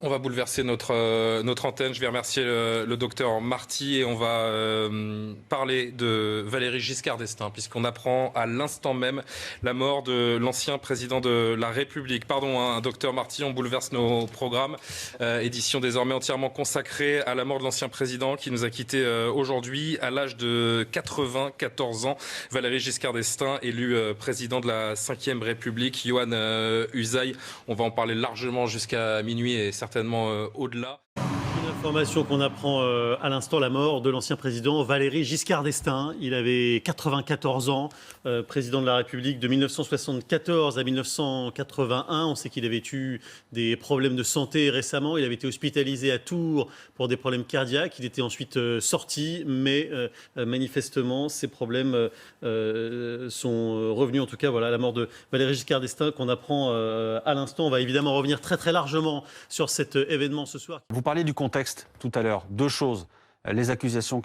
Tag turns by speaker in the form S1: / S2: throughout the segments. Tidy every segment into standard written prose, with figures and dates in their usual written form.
S1: On va bouleverser notre antenne. Je vais remercier le docteur Marty et on va parler de Valéry Giscard d'Estaing puisqu'on apprend à l'instant même la mort de l'ancien président de la République. Pardon, hein, docteur Marty, on bouleverse nos programmes. Édition désormais entièrement consacrée à la mort de l'ancien président qui nous a quittés aujourd'hui à l'âge de 94 ans. Valéry Giscard d'Estaing, élu président de la 5e République. Yohann Usaï, on va en parler largement jusqu'à minuit et certainement au-delà.
S2: Une information qu'on apprend à l'instant, la mort de l'ancien président Valéry Giscard d'Estaing. Il avait 94 ans, président de la République de 1974 à 1981. On sait qu'il avait eu des problèmes de santé récemment. Il avait été hospitalisé à Tours pour des problèmes cardiaques. Il était ensuite sorti, mais manifestement, ces problèmes sont revenus. En tout cas, voilà la mort de Valéry Giscard d'Estaing qu'on apprend à l'instant. On va évidemment revenir très très largement sur cet événement ce soir.
S3: Vous parliez du contexte tout à l'heure. Deux choses. Les accusations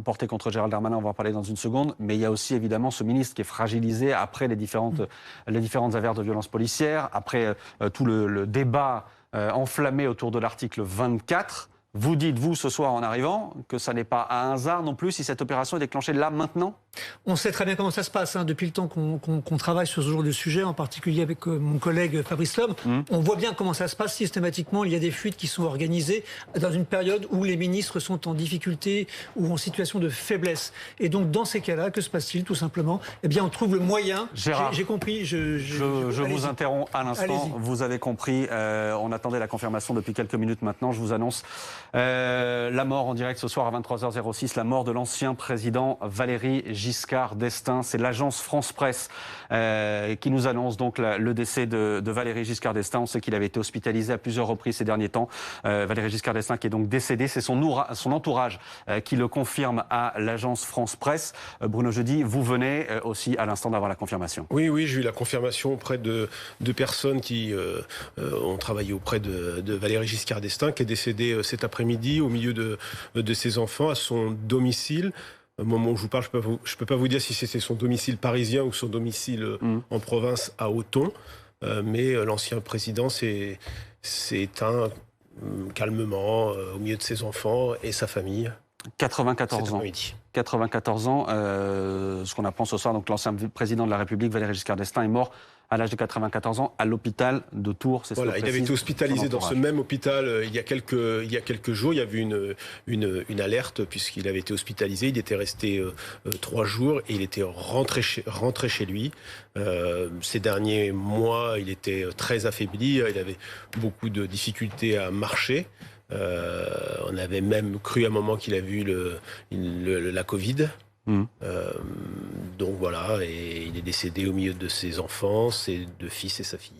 S3: portées contre Gérald Darmanin, on va en parler dans une seconde, mais il y a aussi évidemment ce ministre qui est fragilisé après les différentes affaires de violence policière, après tout le débat enflammé autour de l'article 24. Vous dites, vous, ce soir en arrivant, que ça n'est pas un hasard non plus si cette opération est déclenchée là, maintenant ?
S4: On sait très bien comment ça se passe, depuis le temps qu'on travaille sur ce genre de sujet, en particulier avec mon collègue Fabrice Lhomme. On voit bien comment ça se passe systématiquement. Il y a des fuites qui sont organisées dans une période où les ministres sont en difficulté ou en situation de faiblesse. Et donc, dans ces cas-là, que se passe-t-il, tout simplement ? Eh bien, on trouve le moyen.
S3: Gérard,
S4: j'ai compris.
S3: Je vous interromps à l'instant.
S4: Allez-y.
S3: Vous avez compris. On attendait la confirmation depuis quelques minutes maintenant. Je vous annonce la mort en direct ce soir à 23h06. La mort de l'ancien président Valéry Giscard d'Estaing. C'est l'agence France Presse qui nous annonce donc le décès de Valéry Giscard d'Estaing. On sait qu'il avait été hospitalisé à plusieurs reprises ces derniers temps. Valéry Giscard d'Estaing qui est donc décédé. C'est son entourage qui le confirme à l'agence France Presse. Bruno Jeudi, vous venez aussi à l'instant d'avoir la confirmation.
S5: Oui, j'ai eu la confirmation auprès de personnes qui ont travaillé auprès de Valéry Giscard d'Estaing, qui est décédé cet après-midi au milieu de ses enfants à son domicile. Au moment où je vous parle, je peux pas vous dire si c'était son domicile parisien ou son domicile en province à Othon, mais l'ancien président s'est éteint calmement au milieu de ses enfants et sa famille.
S3: 94 ans. 94 ans. Ce qu'on apprend ce soir, donc l'ancien président de la République, Valéry Giscard d'Estaing, est mort à l'âge de 94 ans à l'hôpital de Tours.
S5: Voilà, il avait été hospitalisé dans ce même hôpital il y a quelques jours. Il y avait une alerte puisqu'il avait été hospitalisé. Il était resté 3 jours et il était rentré chez lui. Ces derniers mois, il était très affaibli. Il avait beaucoup de difficultés à marcher. On avait même cru à un moment qu'il avait eu la Covid. Donc voilà, et il est décédé au milieu de ses enfants, ses 2 fils et sa fille.